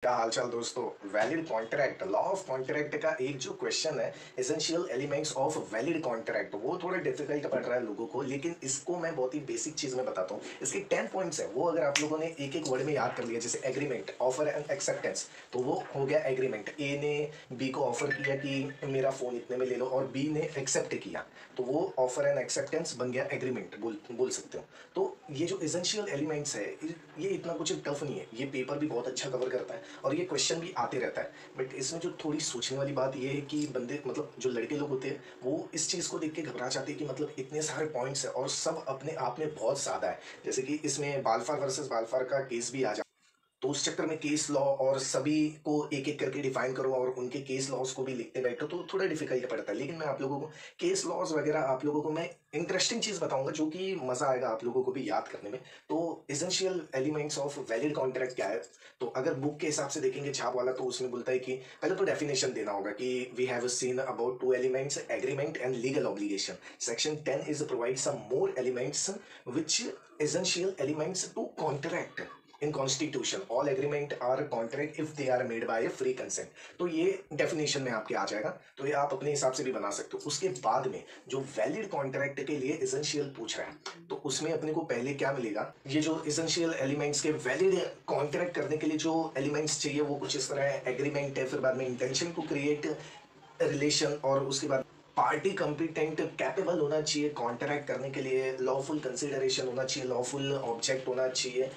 क्या हालचाल दोस्तों। Valid contract, law of contract का एक जो क्वेश्चन है, essential elements of valid contract, वो थोड़ा डिफिकल्ट पड़ रहा है लोगों को, लेकिन इसको मैं बहुत ही बेसिक चीज में बताता हूँ। इसके 10 पॉइंट्स है, वो अगर आप लोगों ने एक एक वर्ड में याद कर लिया, जैसे एग्रीमेंट, ऑफर एंड एक्सेप्टेंस, तो वो हो गया एग्रीमेंट। ए ने बी को ऑफर किया कि मेरा फोन इतने में ले लो, और बी ने एक्सेप्ट किया, तो वो ऑफर एंड एक्सेप्टेंस बन गया एग्रीमेंट, बोल सकते हो। तो ये जो एसेंशियल एलिमेंट्स है, ये इतना कुछ टफ नहीं है, ये पेपर भी बहुत अच्छा कवर करता है और ये क्वेश्चन भी आते रहता है। बट इसमें जो थोड़ी सोचने वाली बात ये है कि बंदे, मतलब जो लड़के लोग होते हैं, वो इस चीज़ को देख के घबरा जाते हैं कि मतलब इतने सारे पॉइंट्स है और सब अपने आप में बहुत ज़्यादा है। जैसे कि इसमें बालफार वर्सेस बालफार का केस भी आ जाता, तो उस चक्कर में केस लॉ और सभी को एक एक करके डिफाइन करो और उनके केस लॉज को भी लिखते बैठो, तो थोड़ा डिफिकल्ट पड़ता है। लेकिन मैं आप लोगों को केस लॉज वगैरह, आप लोगों को मैं इंटरेस्टिंग चीज बताऊंगा जो कि मजा आएगा आप लोगों को भी याद करने में। तो essential elements of valid contract क्या है? तो अगर बुक के हिसाब से देखेंगे छाप वाला, तो उसमें बोलता है कि पहले तो डेफिनेशन देना होगा कि we have seen about two elements, agreement and legal obligation. Section 10 is provide some more elements which essential elements to contract in constitution. All agreement are contract if they are made by a free consent. तो ये definition में आपके आ जाएगा, तो ये आप अपने हिसाब से भी बना सकते हो। उसके बाद में जो वैलिड कॉन्ट्रैक्ट के लिए एसेंशियल पूछ रहा है, तो उसमें अपने को पहले क्या मिलेगा, ये जो एसेंशियल एलिमेंट्स के वैलिड कॉन्ट्रैक्ट करने के लिए जो एलिमेंट्स चाहिए वो कुछ इस तरह है। एग्रीमेंट है, फिर बाद में इंटेंशन टू क्रिएट रिलेशन, और उसके बाद पार्टी कॉम्पिटेंट कैपेबल होना चाहिए कॉन्ट्रैक्ट करने के लिए, लॉफुल कंसिडरेशन होना चाहिए, लॉफुल ऑब्जेक्ट होना चाहिए,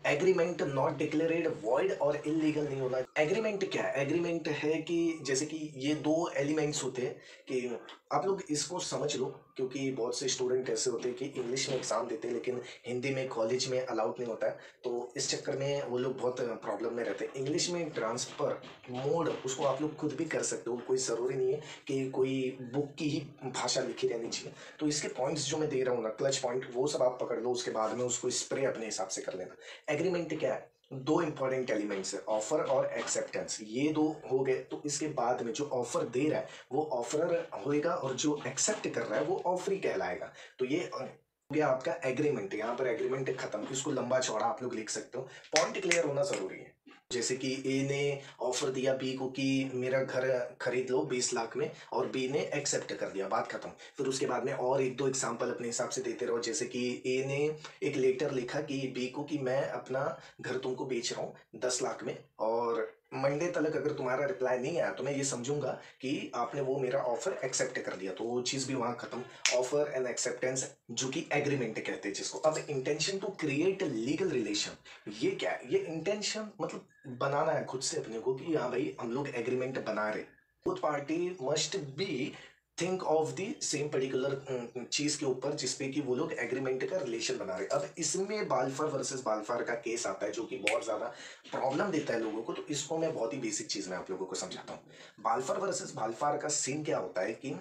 एग्रीमेंट नॉट डिक्लेरेड वॉइड और इलीगल नहीं होना। एग्रीमेंट क्या है? एग्रीमेंट है कि जैसे कि ये दो एलिमेंट्स होते हैं कि आप लोग इसको समझ लो, क्योंकि बहुत से स्टूडेंट ऐसे होते हैं कि इंग्लिश में एग्जाम देते हैं लेकिन हिंदी में कॉलेज में अलाउड नहीं होता है, तो इस चक्कर में वो लोग बहुत प्रॉब्लम में रहते हैं। इंग्लिश में ट्रांसफर मोड, उसको आप लोग खुद भी कर सकते हो, कोई ज़रूरी नहीं है कि कोई बुक की ही भाषा लिखी रहनी चाहिए। तो इसके पॉइंट्स जो मैं दे रहा हूँ ना, क्लच पॉइंट, वो सब आप पकड़ लो, उसके बाद में उसको स्प्रे अपने हिसाब से कर लेना। एग्रीमेंट क्या है? दो इंपॉर्टेंट एलिमेंट्स है, ऑफर और एक्सेप्टेंस, ये दो हो गए। तो इसके बाद में जो ऑफर दे रहा है वो ऑफरर होएगा, और जो एक्सेप्ट कर रहा है वो ऑफरी कहलाएगा। तो ये हो गया आपका एग्रीमेंट। यहाँ पर एग्रीमेंट खत्म, इसको लंबा चौड़ा आप लोग लिख सकते हो, पॉइंट क्लियर होना जरूरी है। जैसे कि ए ने ऑफर दिया बी को कि मेरा घर खरीद लो 20 लाख में, और बी ने एक्सेप्ट कर दिया, बात खत्म। फिर उसके बाद में और एक दो एग्जांपल अपने हिसाब से देते रहो। जैसे कि ए ने एक लेटर लिखा कि बी को कि मैं अपना घर तुमको बेच रहा हूँ 10 लाख में, और मंडे तक अगर तुम्हारा रिप्लाई नहीं आया तो मैं ये समझूंगा कि आपने वो मेरा ऑफर एक्सेप्ट कर दिया, तो वो चीज़ भी वहाँ खत्म। ऑफर एंड एक्सेप्टेंस, जो कि एग्रीमेंट कहते हैं जिसको। अब intention to create legal relation, ये क्या है? ये इंटेंशन मतलब बनाना है खुद से अपने को कि हाँ भाई हम लोग एग्रीमेंट बना रहे। Both party must be think of the same particular चीज के ऊपर जिसपे कि वो लोग एग्रीमेंट का रिलेशन बना रहे। अब इसमें बालफार वर्सेस बालफार का केस आता है जो कि बहुत ज्यादा प्रॉब्लम देता है लोगों को, तो इसको मैं बहुत ही बेसिक चीज में आप लोगों को समझाता हूँ। बालफार वर्सेस बालफार का सीन क्या होता है कि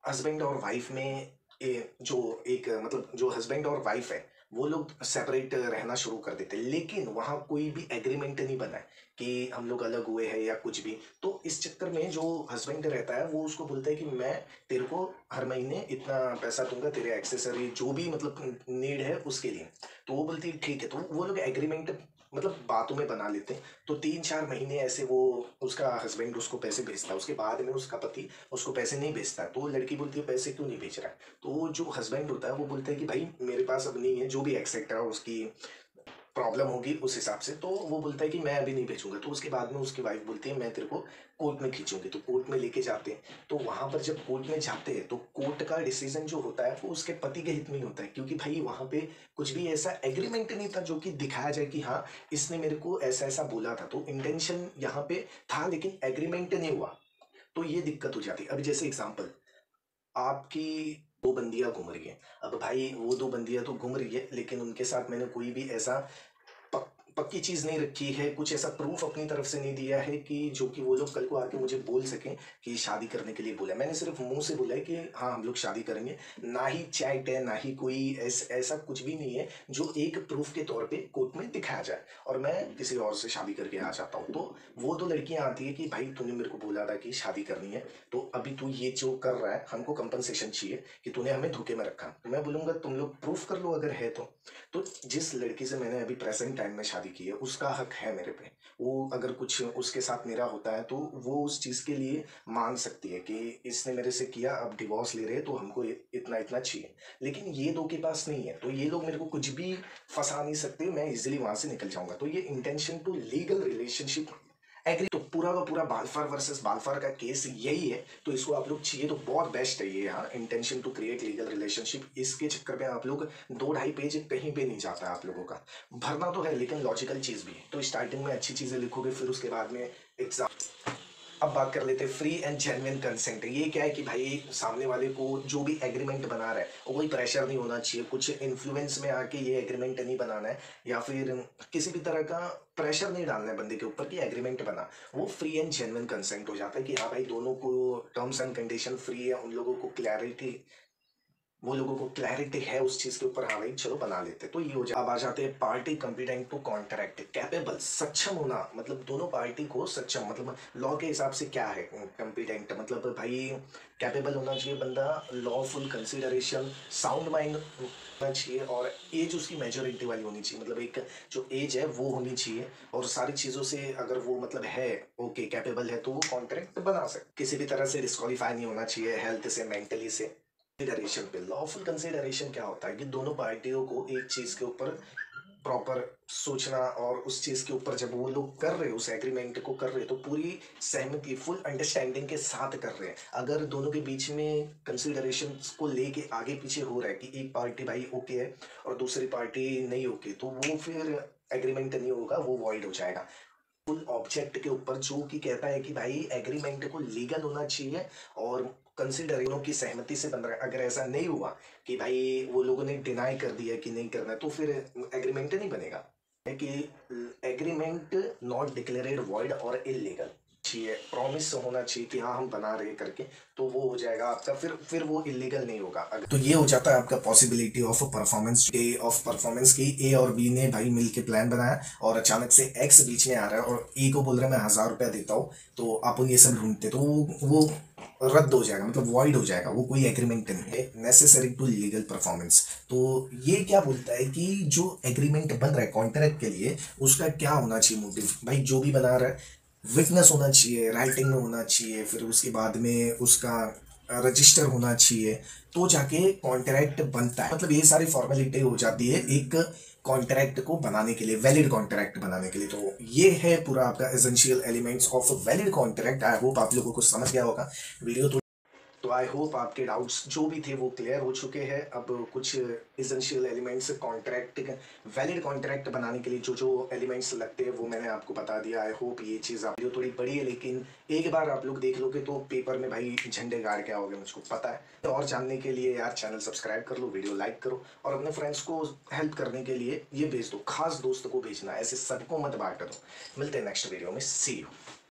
हस्बैंड और वाइफ में जो एक मतलब जो हस्बैंड और वाइफ है, वो लोग सेपरेट रहना शुरू कर देते हैं, लेकिन वहां कोई भी एग्रीमेंट नहीं बना है कि हम लोग अलग हुए हैं या कुछ भी। तो इस चक्कर में जो हस्बैंड रहता है वो उसको बोलता है कि मैं तेरे को हर महीने इतना पैसा दूंगा, तेरे एक्सेसरी जो भी मतलब नीड है उसके लिए। तो वो बोलती है ठीक है, तो वो लोग एग्रीमेंट मतलब बातों में बना लेते हैं। तो 3-4 महीने ऐसे वो, उसका हस्बैंड उसको पैसे भेजता है, उसके बाद में उसका पति उसको पैसे नहीं भेजता है। तो वो लड़की बोलती है पैसे क्यों नहीं भेज रहा है? तो वो जो हस्बैंड होता है वो बोलता है कि भाई मेरे पास अब नहीं है, जो भी एक्सेट्रा उसकी प्रॉब्लम होगी उस हिसाब से। तो वो बोलता है कि मैं अभी नहीं भेजूंगा। तो उसके बाद में उसकी वाइफ बोलती है मैं तेरे को कोर्ट में खींचूंगी। तो कोर्ट में लेके जाते हैं, तो वहां पर जब कोर्ट में जाते हैं तो कोर्ट का डिसीजन जो होता है वो उसके पति के हित में ही होता है, क्योंकि भाई वहां पे कुछ भी ऐसा एग्रीमेंट नहीं था जो कि दिखाया जाए कि हाँ इसने मेरे को ऐसा ऐसा बोला था। तो इंटेंशन यहाँ पे था लेकिन एग्रीमेंट नहीं हुआ, तो ये दिक्कत हो जाती है। अभी जैसे एग्जाम्पल, आपकी दो बंदियां घूम रही है। अब भाई वो दो बंदियां तो घूम रही है, लेकिन उनके साथ मैंने कोई भी ऐसा पक्की चीज नहीं रखी है, कुछ ऐसा प्रूफ अपनी तरफ से नहीं दिया है कि जो कि वो लोग कल को आके मुझे बोल सकें कि शादी करने के लिए बोला है। मैंने सिर्फ मुंह से बोला है कि हाँ हम लोग शादी करेंगे, ना ही चैट है ना ही कोई ऐसा कुछ भी नहीं है जो एक प्रूफ के तौर पे कोर्ट में दिखाया जाए, और मैं किसी और से शादी करके आ जाता हूँ। तो वो तो लड़कियां आती है कि भाई तूने मेरे को बोला था कि शादी करनी है, तो अभी तू ये जो कर रहा है हमको कंपनसेशन चाहिए कि तूने हमें धोखे में रखा। तो मैं बोलूंगा तुम लोग प्रूफ कर लो अगर है तो जिस लड़की से मैंने अभी प्रेजेंट टाइम में शादी की है उसका हक है मेरे पे, वो अगर कुछ उसके साथ मेरा होता है तो वो उस चीज़ के लिए मांग सकती है कि इसने मेरे से किया, अब डिवोर्स ले रहे हैं तो हमको इतना इतना चाहिए। लेकिन ये दो के पास नहीं है, तो ये लोग मेरे को कुछ भी फंसा नहीं सकते, मैं इजिली वहां से निकल जाऊंगा। तो ये intention to legal relationship agree, तो पूरा का पूरा बालफार वर्सेस बालफार का केस यही है। तो इसको आप लोग चाहिए तो बहुत बेस्ट है ये। हाँ, intention to create legal relationship, इसके चक्कर में आप लोग 2-2.5 पेज कहीं पे नहीं जाता है आप लोगों का। भरना तो है लेकिन लॉजिकल चीज भी है, तो स्टार्टिंग में अच्छी चीजें लिखोगे, फिर उसके बाद में एग्जाम। अब बात कर लेते हैं फ्री एंड जेन्युइन कंसेंट। ये क्या है कि भाई सामने वाले को जो भी एग्रीमेंट बना रहा है वो कोई प्रेशर नहीं होना चाहिए, कुछ इन्फ्लुएंस में आके ये एग्रीमेंट नहीं बनाना है, या फिर किसी भी तरह का प्रेशर नहीं डालना है बंदे के ऊपर कि एग्रीमेंट बना। वो फ्री एंड जेन्युइन कंसेंट हो जाता है कि हाँ भाई दोनों को टर्म्स एंड कंडीशन फ्री है, उन लोगों को क्लैरिटी, वो लोगों को क्लैरिटी है उस चीज के ऊपर, हाँ भाई चलो बना लेते। तो ये हो जाए। अब आ जाते हैं party competent to contract. Capable, सक्षम होना, मतलब दोनों पार्टी को सक्षम, मतलब लॉ के हिसाब से क्या है कॉम्पिटेंट, मतलब भाई कैपेबल होना चाहिए बंदा, लॉफुल कंसिडरेशन, साउंड माइंड होना चाहिए, और एज उसकी मेजोरिटी वाली होनी चाहिए, मतलब एक जो एज है वो होनी चाहिए। और सारी चीज़ों से अगर वो मतलब है ओके कैपेबल है तो वो कॉन्ट्रैक्ट बना सकते। किसी भी तरह से डिस्क्वालीफाई नहीं होना चाहिए, हेल्थ से, मेंटली से। कंसिडरेशन पे, लॉफुल कंसिडरेशन क्या होता है कि दोनों पार्टियों को एक चीज के ऊपर प्रॉपर सोचना, और उस चीज के ऊपर जब वो लोग कर रहे हैं उस एग्रीमेंट को कर रहे हैं तो पूरी सहमति, फुल अंडरस्टैंडिंग के साथ कर रहे हैं। अगर दोनों के बीच में कंसिडरेशन को लेके आगे पीछे हो रहा है कि एक पार्टी भाई ओके है और दूसरी पार्टी नहीं ओके, तो वो फिर एग्रीमेंट नहीं होगा, वो वॉइड हो जाएगा। फुल ऑब्जेक्ट के ऊपर जो कि कहता है कि भाई एग्रीमेंट को लीगल होना चाहिए और कंसिडरेशनों की सहमति से बन रहा है। अगर ऐसा नहीं हुआ कि भाई वो लोगों ने डिनाई कर दिया कि नहीं करना है, तो फिर एग्रीमेंट नहीं बनेगा। है कि एग्रीमेंट नॉट डिक्लेयर्ड वॉइड और इलीगल चाहिए, प्रॉमिस होना चाहिए कि हाँ हम बना रहे करके, तो वो हो जाएगा आपका, फिर वो इलीगल नहीं होगा। तो ये हो जाता है आपका पॉसिबिलिटी ऑफ परफॉर्मेंस, की ए और बी ने भाई मिल के प्लान बनाया और अचानक से एक्स बीच में आ रहा है और ए को बोल रहा है मैं 1,000 रुपया देता हूँ, तो अपन ये सब ढूंढते, तो वो रद्द हो जाएगा, मतलब वॉइड हो जाएगा, वो कोई एग्रीमेंट नहीं है नेसेसरी टू लीगल परफॉर्मेंस। तो ये क्या बोलता है कि जो एग्रीमेंट बन रहा है कॉन्ट्रैक्ट के लिए, उसका क्या होना चाहिए मोटिव, भाई जो भी बना रहा है विटनेस होना चाहिए, राइटिंग में होना चाहिए, फिर उसके बाद में उसका रजिस्टर होना चाहिए, तो जाके कॉन्ट्रैक्ट बनता है। मतलब ये सारी फॉर्मेलिटी हो जाती है एक कॉन्ट्रैक्ट को बनाने के लिए, वैलिड कॉन्ट्रैक्ट बनाने के लिए। तो ये है पूरा आपका essential elements of valid contract. I hope आप लोगों को समझ गया होगा वीडियो। तो आई होप आपके डाउट्स जो भी थे वो क्लियर हो चुके हैं। अब कुछ essential elements contract, valid contract बनाने के लिए जो जो एलिमेंट्स लगते हैं वो मैंने आपको बता दिया। आई होप ये चीज़ आप थोड़ी बड़ी है लेकिन एक बार आप लोग देख लोगे तो पेपर में भाई झंडे गाड़ के आओगे, मुझको पता है। तो और जानने के लिए यार चैनल सब्सक्राइब कर लो, वीडियो लाइक करो, और अपने फ्रेंड्स को हेल्प करने के लिए ये भेज दो, खास दोस्त को भेजना, ऐसे सबको मत बांट दो। मिलते हैं नेक्स्ट वीडियो में, सी यू।